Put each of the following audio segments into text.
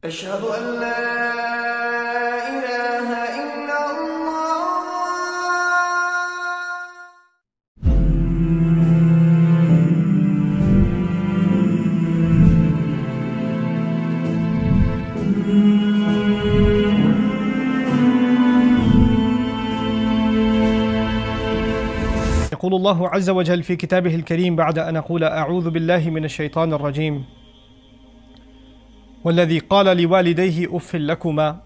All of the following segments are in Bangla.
أشهد أن لا إله إلا الله. يقول الله عز وجل في كتابه الكريم بعد أن أقول أعوذ بالله من الشيطان الرجيم والذي قال لوالديه أف لكما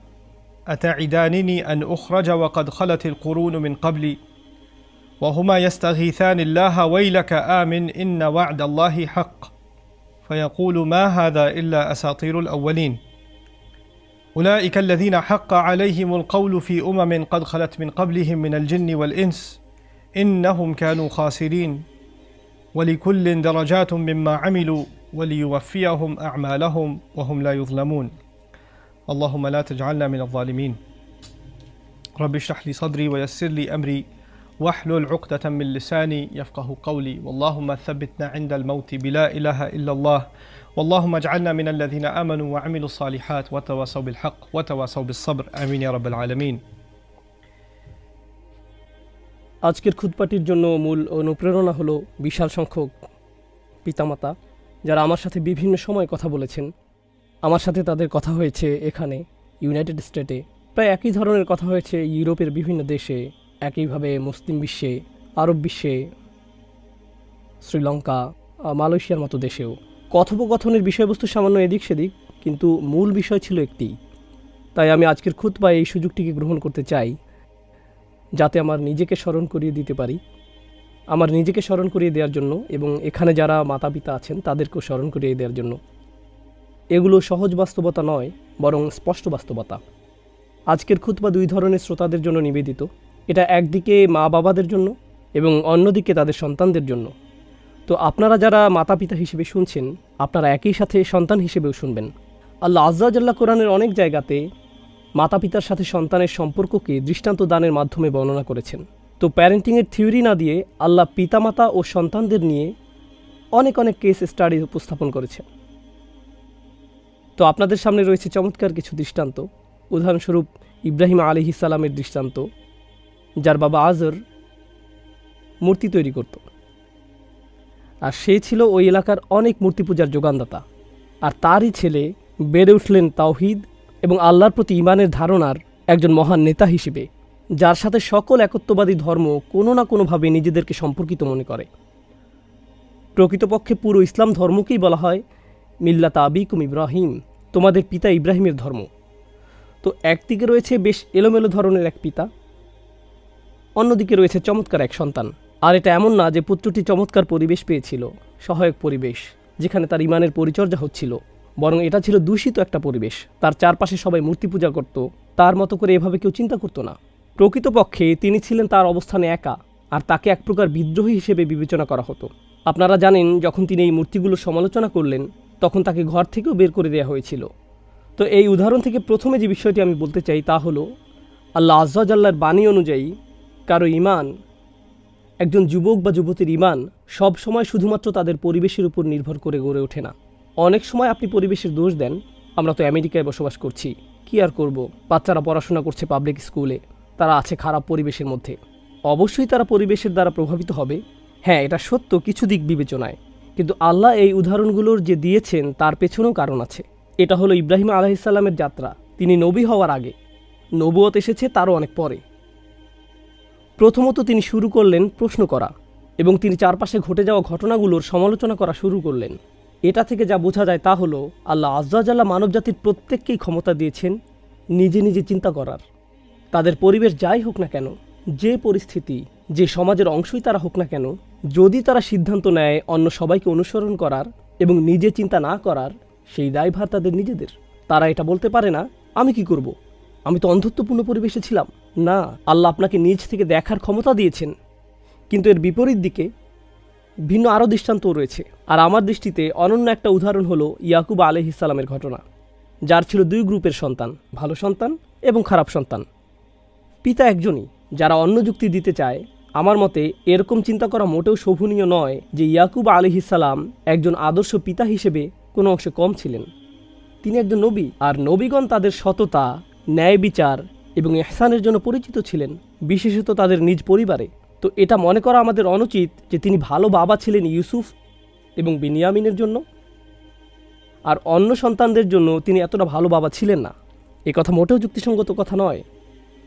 أتعدانني أن أخرج وقد خلت القرون من قبلي وهما يستغيثان الله ويلك آمن إن وعد الله حق فيقول ما هذا إلا أساطير الأولين أولئك الذين حق عليهم القول في قد خلت من قبلهم من الجن والإنس إنهم كانوا خاسرين ولكل درجات مما عملوا وليوفيهم أعمالهم وهم لا يظلمون اللهم لا تجعلنا من الظالمين رب اشرح لي صدري ويسر لي أمري واحلل عقدة من لساني يفقه قولي واللهم ثبتنا عند الموت بلا إله إلا الله واللهم اجعلنا من الذين آمنوا وعملوا الصالحات وتواصوا بالحق وتواصوا بالصبر آمين يا رب العالمين। আজকের খুতবাটির জন্য মূল অনুপ্রেরণা হলো বিশাল সংখ্যক পিতামাতা যারা আমার সাথে বিভিন্ন সময় কথা বলেছেন। আমার সাথে তাদের কথা হয়েছে এখানে ইউনাইটেড স্টেটে, প্রায় একই ধরনের কথা হয়েছে ইউরোপের বিভিন্ন দেশে, একইভাবে মুসলিম বিশ্বে, আরব বিশ্বে, শ্রীলঙ্কা, মালয়েশিয়ার মতো দেশেও। কথোপকথনের বিষয়বস্তু সামান্য এদিক সেদিক, কিন্তু মূল বিষয় ছিল একটি। তাই আমি আজকের খুতবায় এই সুযোগটিকে গ্রহণ করতে চাই যাতে আমার নিজেকে স্মরণ করিয়ে দিতে পারি, আমার নিজেকে স্মরণ করিয়ে দেওয়ার জন্য এবং এখানে যারা মাতা পিতা আছেন তাদেরকেও স্মরণ করিয়ে দেওয়ার জন্য। এগুলো সহজ বাস্তবতা নয়, বরং স্পষ্ট বাস্তবতা। আজকের খুতবা দুই ধরনের শ্রোতাদের জন্য নিবেদিত। এটা একদিকে মা বাবাদের জন্য এবং অন্যদিকে তাদের সন্তানদের জন্য। তো আপনারা যারা মাতা পিতা হিসেবে শুনছেন, আপনারা একই সাথে সন্তান হিসেবেও শুনবেন। আল্লাহ আজ্জা জাল্লা কোরআনের অনেক জায়গাতে মাতা পিতার সাথে সন্তানের সম্পর্ককে দৃষ্টান্ত দানের মাধ্যমে বর্ণনা করেছেন। তো প্যারেন্টিংয়ের থিওরি না দিয়ে আল্লাহ পিতামাতা ও সন্তানদের নিয়ে অনেক কেস স্টাডি উপস্থাপন করেছেন। তো আপনাদের সামনে রয়েছে চমৎকার কিছু দৃষ্টান্ত। উদাহরণস্বরূপ ইব্রাহিম আলাইহিস সালামের দৃষ্টান্ত, যার বাবা আজর মূর্তি তৈরি করত, আর সে ছিল ওই এলাকার অনেক মূর্তি পূজার যোগানদাতা। আর তারই ছেলে বেড়ে উঠলেন তাওহীদ এবং আল্লাহর প্রতি ঈমানের ধারণার একজন মহান নেতা হিসেবে, যার সাথে সকল একত্ববাদী ধর্ম কোনো না কোনোভাবে নিজেদেরকে সম্পর্কিত মনে করে। প্রকৃতপক্ষে পুরো ইসলাম ধর্মকেই বলা হয় মিল্লাতা আবিকুম ইব্রাহিম, তোমাদের পিতা ইব্রাহিমের ধর্ম। তো একদিকে রয়েছে বেশ এলোমেলো ধরনের এক পিতা, অন্যদিকে রয়েছে চমৎকার এক সন্তান। আর এটা এমন না যে পুত্রটি চমৎকার পরিবেশ পেয়েছিল, সহায়ক পরিবেশ যেখানে তার ঈমানের পরিচর্যা হচ্ছিল, বরং এটা ছিল দূষিত একটা পরিবেশ। তার চারপাশে সবাই মূর্তি পূজা করত, তার মতো করে এভাবে কেউ চিন্তা করতো না। প্রকৃতপক্ষে তিনি ছিলেন তার অবস্থানে একা, আর তাকে এক প্রকার বিদ্রোহী হিসেবে বিবেচনা করা হতো। আপনারা জানেন, যখন তিনি এই মূর্তিগুলোর সমালোচনা করলেন তখন তাকে ঘর থেকেও বের করে দেওয়া হয়েছিল। তো এই উদাহরণ থেকে প্রথমে যে বিষয়টি আমি বলতে চাই তা হলো, আল্লাহ আজ্জা জাল্লার বাণী অনুযায়ী কারো ঈমান, একজন যুবক বা যুবতীর ঈমান সব সময় শুধুমাত্র তাদের পরিবেশের উপর নির্ভর করে গড়ে ওঠে না। অনেক সময় আপনি পরিবেশের দোষ দেন। আমরা তো আমেরিকায় বসবাস করছি, কি আর করব, বাচ্চারা পড়াশোনা করছে পাবলিক স্কুলে, তারা আছে খারাপ পরিবেশের মধ্যে। অবশ্যই তারা পরিবেশের দ্বারা প্রভাবিত হবে, হ্যাঁ এটা সত্য কিছু দিক বিবেচনায়, কিন্তু আল্লাহ এই উদাহরণগুলোর যে দিয়েছেন তার পেছনেও কারণ আছে। এটা হলো ইব্রাহিম আলাইহিস সালামের যাত্রা। তিনি নবী হওয়ার আগে, নবুয়ত এসেছে তারও অনেক পরে। প্রথমত তিনি শুরু করলেন প্রশ্ন করা এবং তিনি চারপাশে ঘটে যাওয়া ঘটনাগুলোর সমালোচনা করা শুরু করলেন। এটা থেকে যা বোঝা যায় তা হলো, আল্লাহ আজ্জা জাল্লা মানবজাতির প্রত্যেককেই ক্ষমতা দিয়েছেন নিজে নিজে চিন্তা করার। তাদের পরিবেশ যাই হোক না কেন, যে পরিস্থিতি, যে সমাজের অংশই তারা হোক না কেন, যদি তারা সিদ্ধান্ত নেয় অন্য সবাইকে অনুসরণ করার এবং নিজে চিন্তা না করার, সেই দায়ভার তাদের নিজেদের। তারা এটা বলতে পারে না আমি কি করব, আমি তো অন্ধত্বপূর্ণ পরিবেশে ছিলাম। না, আল্লাহ আপনাকে নিজ থেকে দেখার ক্ষমতা দিয়েছেন। কিন্তু এর বিপরীত দিকে ভিন্ন আরও দৃষ্টান্তও রয়েছে। আর আমার দৃষ্টিতে অনন্য একটা উদাহরণ হলো ইয়াকুব আলাইহিস সালামের ঘটনা, যার ছিল দুই গ্রুপের সন্তান, ভালো সন্তান এবং খারাপ সন্তান। পিতা একজনই। যারা অন্য যুক্তি দিতে চায়, আমার মতে এরকম চিন্তা করা মোটেও শোভনীয় নয় যে ইয়াকুব আলাইহিস সালাম একজন আদর্শ পিতা হিসেবে কোনো অংশে কম ছিলেন। তিনি একজন নবী, আর নবীগণ তাদের সততা, ন্যায় বিচার এবং ইহসানের জন্য পরিচিত ছিলেন, বিশেষত তাদের নিজ পরিবারে। তো এটা মনে করা আমাদের অনুচিত যে তিনি ভালো বাবা ছিলেন ইউসুফ এবং বিনিয়ামিনের জন্য, আর অন্য সন্তানদের জন্য তিনি এতটা ভালো বাবা ছিলেন না। এ কথা মোটেও যুক্তিসঙ্গত কথা নয়।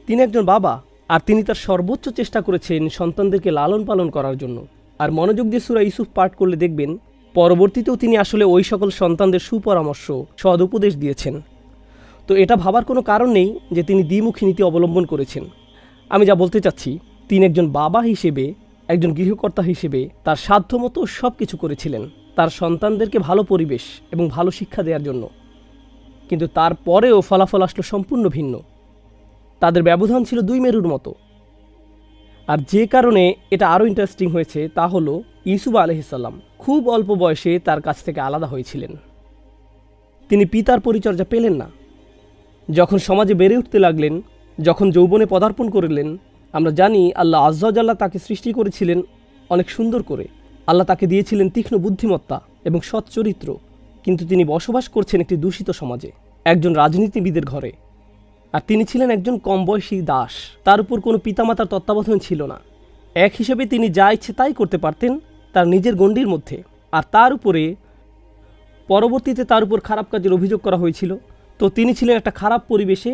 তিনি একজন বাবা, আর তিনি তার সর্বোচ্চ চেষ্টা করেছেন সন্তানদেরকে লালন পালন করার জন্য। আর মনোযোগ দিয়ে সূরা ইউসুফ পাঠ করলে দেখবেন পরবর্তীতেও তিনি আসলে ওই সকল সন্তানদের সুপরামর্শ, সদ উপদেশ দিয়েছেন। তো এটা ভাবার কোনো কারণ নেই যে তিনি দ্বিমুখী নীতি অবলম্বন করেছেন। আমি যা বলতে চাচ্ছি, তিনি একজন বাবা হিসেবে, একজন গৃহকর্তা হিসেবে তার সাধ্যমতো সব কিছু করেছিলেন তার সন্তানদেরকে ভালো পরিবেশ এবং ভালো শিক্ষা দেওয়ার জন্য। কিন্তু তারপরেও ফলাফল আসলো সম্পূর্ণ ভিন্ন। তাদের ব্যবধান ছিল 2 মেরুর মতো। আর যে কারণে এটা আরও ইন্টারেস্টিং হয়েছে তা হলো ইউসুফ আলাইহিসসালাম খুব অল্প বয়সে তার কাছ থেকে আলাদা হয়েছিলেন। তিনি পিতার পরিচর্যা পেলেন না। যখন সমাজে বেড়ে উঠতে লাগলেন, যখন যৌবনে পদার্পণ করলেন, আমরা জানি আল্লাহ আজ্জা ওয়া জাল্লা তাকে সৃষ্টি করেছিলেন অনেক সুন্দর করে। আল্লাহ তাকে দিয়েছিলেন তীক্ষ্ণ বুদ্ধিমত্তা এবং সৎ চরিত্র। কিন্তু তিনি বসবাস করছেন একটি দূষিত সমাজে, একজন রাজনীতিবিদের ঘরে। আর তিনি ছিলেন একজন কম বয়সী দাস। তার উপর কোনো পিতামাতার তত্ত্বাবধান ছিল না। এক হিসেবে তিনি যা ইচ্ছে তাই করতে পারতেন তার নিজের গণ্ডির মধ্যে। আর তার উপরে পরবর্তীতে তার উপর খারাপ কাজের অভিযোগ করা হয়েছিল। তো তিনি ছিলেন একটা খারাপ পরিবেশে,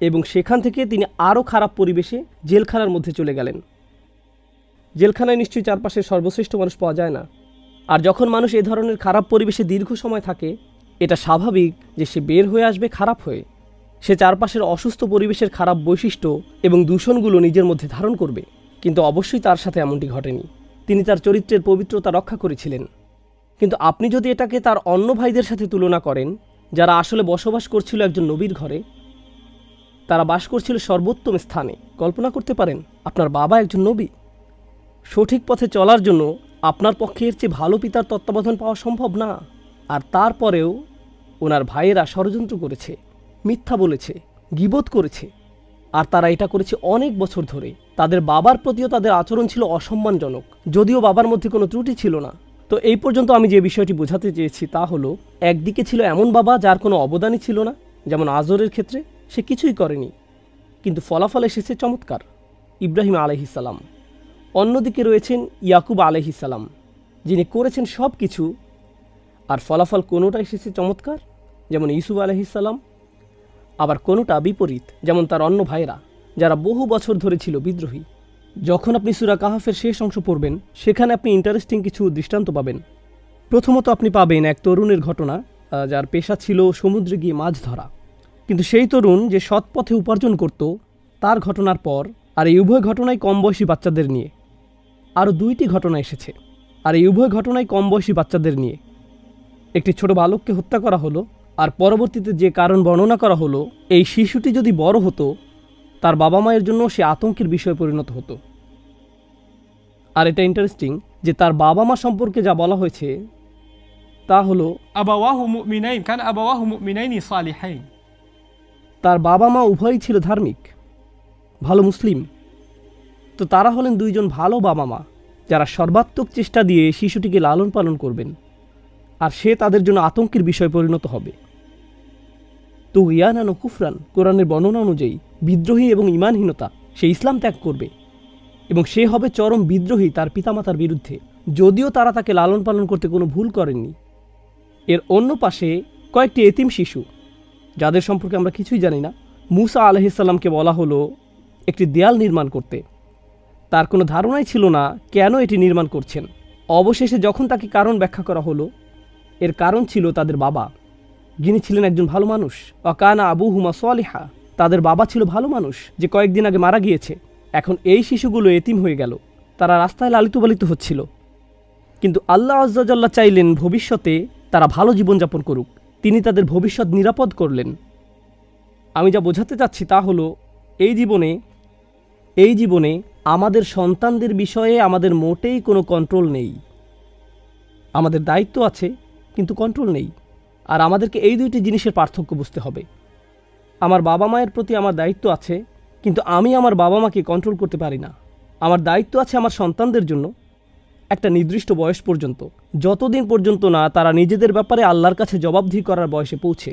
এবং সেখান থেকে তিনি আরও খারাপ পরিবেশে জেলখানার মধ্যে চলে গেলেন। জেলখানায় নিশ্চয়ই চারপাশের সর্বশ্রেষ্ঠ মানুষ পাওয়া যায় না। আর যখন মানুষ এ ধরনের খারাপ পরিবেশে দীর্ঘ সময় থাকে, এটা স্বাভাবিক যে সে বের হয়ে আসবে খারাপ হয়ে। সে চারপাশের অসুস্থ পরিবেশের খারাপ বৈশিষ্ট্য এবং দূষণগুলো নিজের মধ্যে ধারণ করবে। কিন্তু অবশ্যই তার সাথে এমনটি ঘটেনি। তিনি তার চরিত্রের পবিত্রতা রক্ষা করেছিলেন। কিন্তু আপনি যদি এটাকে তার অন্য ভাইদের সাথে তুলনা করেন, যারা আসলে বসবাস করছিল একজন নবীর ঘরে, তারা বাস করছিল সর্বোত্তম স্থানে, কল্পনা করতে পারেন আপনার বাবা একজন নবী। সঠিক পথে চলার জন্য আপনার পক্ষে এর চেয়ে ভালো পিতার তত্ত্বাবধান পাওয়া সম্ভব না। আর তারপরেও ওনার ভাইয়েরা ষড়যন্ত্র করেছে, মিথ্যা বলেছে, গীবত করেছে। আর তারা এটা করেছে অনেক বছর ধরে। তাদের বাবার প্রতিও তাদের আচরণ ছিল অসম্মানজনক, যদিও বাবার মধ্যে কোনো ত্রুটি ছিল না। তো এই পর্যন্ত আমি যে বিষয়টি বোঝাতে চেয়েছি তা হলো, একদিকে ছিল এমন বাবা যার কোনো অবদানই ছিল না, যেমন আজরের ক্ষেত্রে সে কিছুই করেনি, কিন্তু ফলাফল এসেছে চমৎকার, ইব্রাহিম আলাইহিসসালাম। অন্যদিকে রয়েছেন ইয়াকুব আলাইহিসসালাম, যিনি করেছেন সব কিছু, আর ফলাফল কোনোটা এসেছে চমৎকার, যেমন ইউসুফ আলাইহিসসালাম। আবার কোনোটা বিপরীত, যেমন তার অন্য ভাইরা, যারা বহু বছর ধরে ছিল বিদ্রোহী। যখন আপনি সূরা কাহাফের শেষ অংশ পড়বেন, সেখানে আপনি ইন্টারেস্টিং কিছু দৃষ্টান্ত পাবেন। প্রথমত আপনি পাবেন এক তরুণের ঘটনা, যার পেশা ছিল সমুদ্রে গিয়ে মাছ ধরা। কিন্তু সেই তরুণ যে সৎ পথে উপার্জন করত, তার ঘটনার পর, আর এই উভয় ঘটনায় কম বয়সী বাচ্চাদের নিয়ে। আরও 2টি ঘটনা এসেছে, আর এই উভয় ঘটনায় কম বয়সী বাচ্চাদের নিয়ে। একটি ছোট বালককে হত্যা করা হলো, আর পরবর্তীতে যে কারণ বর্ণনা করা হলো, এই শিশুটি যদি বড় হতো, তার বাবা মায়ের জন্য সে আতঙ্কের বিষয়ে পরিণত হতো। আর এটা ইন্টারেস্টিং যে তার বাবা মা সম্পর্কে যা বলা হয়েছে তা হলো আবাওয়াহু মুমিনাইন, কান আবাওয়াহু মুমিনাইনি সালিহাইন। তার বাবা মা উভয়ই ছিল ধার্মিক, ভালো মুসলিম। তো তারা হলেন 2 জন ভালো বাবা মা, যারা সর্বাত্মক চেষ্টা দিয়ে শিশুটিকে লালন পালন করবেন, আর সে তাদের জন্য আতঙ্কের বিষয় পরিণত হবে। তো ইয়ানান ও কুফরান, কোরআনের বর্ণনা অনুযায়ী বিদ্রোহী এবং ঈমানহীনতা, সে ইসলাম ত্যাগ করবে এবং সে হবে চরম বিদ্রোহী তার পিতামাতার বিরুদ্ধে, যদিও তারা তাকে লালন পালন করতে কোনো ভুল করেননি। এর অন্য পাশে কয়েকটি এতিম শিশু, যাদের সম্পর্কে আমরা কিছুই জানি না। মূসা আলাইহিসসালামকে বলা হলো একটি দেয়াল নির্মাণ করতে। তার কোনো ধারণাই ছিল না কেন এটি নির্মাণ করছেন। অবশেষে যখন তাকে কারণ ব্যাখ্যা করা হলো, এর কারণ ছিল তাদের বাবা, যিনি ছিলেন একজন ভালো মানুষ। ওয়াকানা আবুহুমা সালিহা, তাদের বাবা ছিল ভালো মানুষ, যে কয়েকদিন আগে মারা গিয়েছে। এখন এই শিশুগুলো এতিম হয়ে গেল, তারা রাস্তায় লালিত পালিত হচ্ছিল। কিন্তু আল্লাহ আজ্জা ওয়া জাল্লা চাইলেন ভবিষ্যতে তারা ভালো জীবনযাপন করুক, তিনি তাদের ভবিষ্যৎ নিরাপদ করলেন। আমি যা বোঝাতে চাচ্ছি তা হলো, এই জীবনে আমাদের সন্তানদের বিষয়ে আমাদের মোটেই কোনো কন্ট্রোল নেই। আমাদের দায়িত্ব আছে, কিন্তু কন্ট্রোল নেই। আর আমাদেরকে এই 2টি জিনিসের পার্থক্য বুঝতে হবে। আমার বাবা মায়ের প্রতি আমার দায়িত্ব আছে, কিন্তু আমি আমার বাবা মাকে কন্ট্রোল করতে পারি না। আমার দায়িত্ব আছে আমার সন্তানদের জন্য একটা নির্দিষ্ট বয়স পর্যন্ত, যতদিন পর্যন্ত না তারা নিজেদের ব্যাপারে আল্লাহর কাছে জবাবদিহি করার বয়সে পৌঁছে।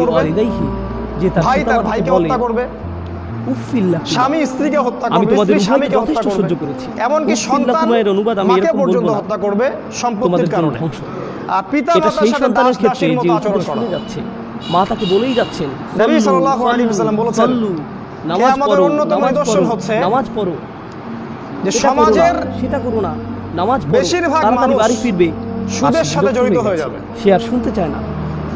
করবে, ওয়ালিদাইহি, যে তার ভাই তার পিতামাতাকে ভাইকে বলে হত্যা করবে, উফিল লাকুমা, স্বামী স্ত্রীকে হত্যা আমি করবে, তোমাদের স্ত্রী স্বামীকে উভয়কে হত্যা যথেষ্ট করবে, সহ্য করেছি। এমনকি উফিল সন্তান লাকুমা এর অনুবাদ আমি মাকে এরকম পর্যন্ত বলবো না, হত্যা করবে সম্পত্তির তোমাদের জন্য কারণে। ধ্বংস। আর পিতা এটা মাতার সেই সাথে সন্তানের দাস ক্ষেত্রে দাসীর যে মতো আচরণ উঠে করা। শুনে যাচ্ছে, মা তাকে বলেই যাচ্ছেন নবী সল্লু, সাল্লাল্লাহু আলাইহি ওয়াসাল্লাম বলেছেন, সল্লু, নামাজ কিয়ামতের পড়ো, অন্যতম নামাজ নিদর্শন পড়ো, হচ্ছে নামাজ পড়ো, যে এটা করো না, সমাজের সেটা করো না, নামাজ পড়ো, বেশিরভাগ তাড়াতাড়ি মানুষ বাড়ি ফিরবে, সুদের আর সে সাথে বিরক্ত জড়িত হয়ে হয়ে গেছে। যাবে। সে আর শুনতে চায় না।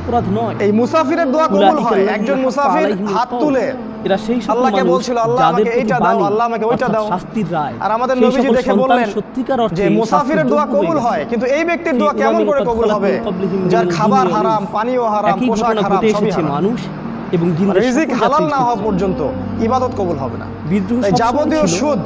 অপরাধ নয়। এই মুসাফিরের দোয়া কবুল হয়। একজন মুসাফির হাত তুলে এরা সেই সকল আল্লাহকে মানুষ বলছিল, আল্লাহ যাদের আমাকে এইটা দাও, আল্লাহ আমাকে ওইটা অর্থাৎ দাও। শাস্তির রায়। আর আমাদের সেই নবীজি সকল দেখে সন্তান বললেন সত্যিকার অর্থে যে মুসাফিরের দোয়া শাস্তির যোগ্য কবুল হয়ে হয়, গেছে। কিন্তু এই ব্যক্তির দোয়া কেমন করে কবুল হবে যার খাবার হারাম, পানীয় হারাম, একই পোশাক ঘটনা হারাম, ঘটে সবই এসেছে হারাম। মানুষ এবং জিনদের রিজিক সকল হালাল জাতির না হওয়া ক্ষেত্রে। পর্যন্ত ইবাদত কবুল হবে না। বিদ্রোহ তাই সবসময় যাবতীয় ছিল, সুদ,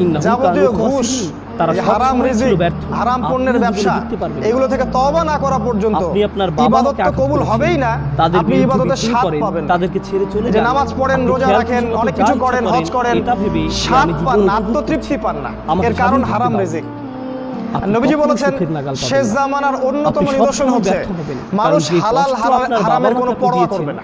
ইন্নাহু যাবতীয় কানু ঘুষ, খাসিরিন। তারা এই হারাম সবসময় ছিল রিজিক, ব্যর্থ। হারাম পণ্যের আপনিও ব্যবসা, জীবনে জিততে পারবেন না। এগুলো থেকে তওবা না করা পর্যন্ত আপনি আপনার বাবা ইবাদত মাকে তো আঘাত কবুল করেছেন, হবেই না। তাদের আপনি বিরুদ্ধে ইবাদতের বিদ্রোহ স্বাদ করেন, পাবেন না। তাদেরকে ছেড়ে চলে যে যান, নামাজ পড়েন, আপনি রোজা খেয়াল রাখেন, খুশি মতো অনেক যা কিছু ইচ্ছা করেন, হজ করেন, এটা ভেবে স্বাদ আমি পান জীবন না, উপভোগ আত্মতৃপ্তি পান না। আমাকে এর কারণ স্বাধীন হারাম করতে দাও। রিজিক। আপনি নবীজি কখনো বলেছেন সুখের নাগাল পাবেন শেষ না। জামানার অন্যতম আপনি নিদর্শন সবসময় হচ্ছে ব্যর্থ হবেন। মানুষ কারণ যে হালাল কষ্ট আপনার হারামের বাবা কোনো মাকে পরোয়া দিয়েছেন, করবে না।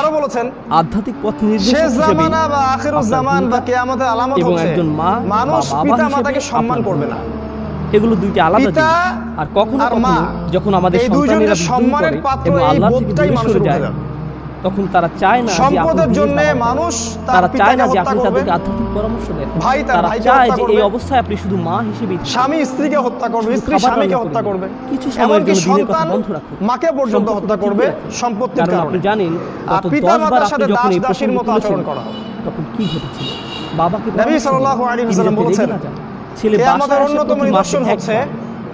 আরো বলেছেন আধ্যাত্মিক পথ নির্দেশক শেষ হিসেবে জামানা বা আখিরুজ জামান বা কিয়ামতের আলামত এবং হচ্ছে একজন মা মানুষ বা বাবা পিতা হিসেবে মাতাকে সম্মান আপনার করবে না। এগুলো দুইটি আলাদা পিতা জিনিস। আর কখনো আর কখনো মা, যখন আমাদের এই সন্তানেরা দুইজনের বিদ্রোহ সম্মানের করে পাত্র এবং এই আল্লাহ থেকে বোধটাই দূরে মানুষের সরে উঠে যায়, যাবে। তখন তারা চায় না যে আপনি সম্পদের দিনের জন্য দাওয়াত দেন। মানুষ তার তারা চায় না পিতাকে যে হত্যা আপনি করবে, তাদেরকে আধ্যাত্মিক পরামর্শ দেন। ভাই তার তারা ভাইকে চায় হত্যা যে করবে, এই অবস্থায় আপনি শুধু মা হিসেবেই থাকুন। স্বামী স্ত্রীকে হত্যা করবে, শুধু স্ত্রী খাবার স্বামীকে রান্না হত্যা করবে, কিছু সময়ের এমনকি জন্য দিনের কথা সন্তান বন্ধ রাখুন, মাকে পর্যন্ত সম্পর্ক হত্যা টিকিয়ে করবে রাখুন। সম্পত্তির কারণ কারণে। আপনি জানেন আর গত পিতা 10 বার মাতার আপনি সাথে যখন দাস এই দাসীর প্রসঙ্গ মতো আচরণ তুলেছেন, করা হবে। তখন কি ঘটেছিল? বাবাকে নবী পরামর্শ দিন, সাল্লাল্লাহু আলাইহি তিনি ওয়াসাল্লাম যাতে রেগে বলেছেন, না যান। ছেলে কিয়ামতের বাসায় আসে অন্যতম প্রতি মাসে নিদর্শন হচ্ছে একবার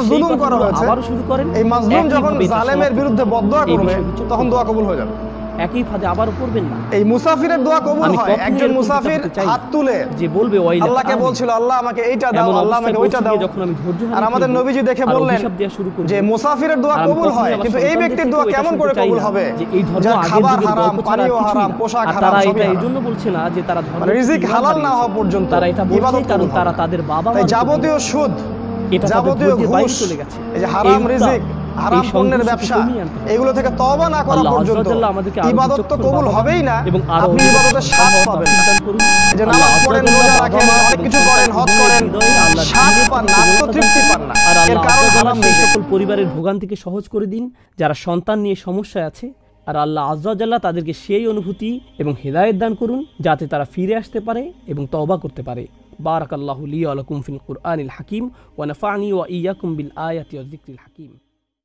জুলুম সেই করা কথাগুলো হয়েছে, আবারও শুরু করেন, এই মাজলুম যখন একইভাবে এটা জালেমের সমাপ্ত বিরুদ্ধে করবেন। বদদোয়া এই করবে বিষয়টি চুপ তখন করুন। দোয়া কবুল হয়ে যাবে। একই ফাঁদে আবারও পড়বেন না। এই মুসাফিরের দোয়া কবুল আমি হয় কখনোই একজন এরকম মুসাফির করতে চাই না। হাত তুলে যে বলবে ওয়াইলাকা আল্লাহকে আমিন। বলছিল, আল্লাহ আমাকে এইটা দাও, এমন আল্লাহ অবস্থায় আমাকে ওইটা পৌঁছে দাও। গিয়ে যখন আমি ধৈর্য আর আমাদের নবীজি দেখে বললেন যে মুসাফিরের দোয়া আর আমি কবুল হয়, কখনোই আমার কিন্তু এই সন্তানদের ব্যক্তির থেকেও দোয়া এটা কেমন শুনতে করে চাই কবুল না হবে যে এই ধর্ম যার আগের খাবার যুগের হারাম, গল্প ছাড়া আর পানীয় কিছুই হারাম, না। পোশাক আর হারাম, তারা সবই এটা এই হারাম। জন্য বলছে না যে তারা ধর্ম মানে রিজিক হালাল না হওয়া পর্যন্ত তারা এটা বলছে ইবাদত কারণ কবুল তারা হবে। তাদের বাবা তাই মার যাবতীয় সুদ, এটা তাদের যাবতীয় ধৈর্যের বাইরে ঘুষ, চলে গেছে। এই যে হারাম এই রিজিক, হারাম পণ্যের ব্যবসা, এগুলো থেকে তওবা না করা পর্যন্ত ইবাদত তো কবুল হবেই না, আপনি ইবাদতের স্বাদ পাবেন না। যে নামাজ পড়েন, রোজা রাখেন, অনেক কিছু করেন, হজ করেন, স্বাদ পান না, আত্মতৃপ্তি পান না, এর কারণ হারাম সেই সকল পরিবারের ভোগান্তিকে সহজ করে দিন যারা সন্তান নিয়ে সমস্যায় আছে। আর আল্লাহ আযজা ওয়া জাল্লা তাদেরকে সেই অনুভূতি এবং হেদায়েত দান করুন যাতে তারা ফিরে আসতে পারে এবং তওবা করতে পারে। বারাকাল্লাহু লি ওয়া লাকুম ফিল কুরআনিল হাকিম ওয়া নাফা'নি ওয়া ইয়্যাকুম বিল আয়াতি ওয়াজ যিকরিল হাকিম।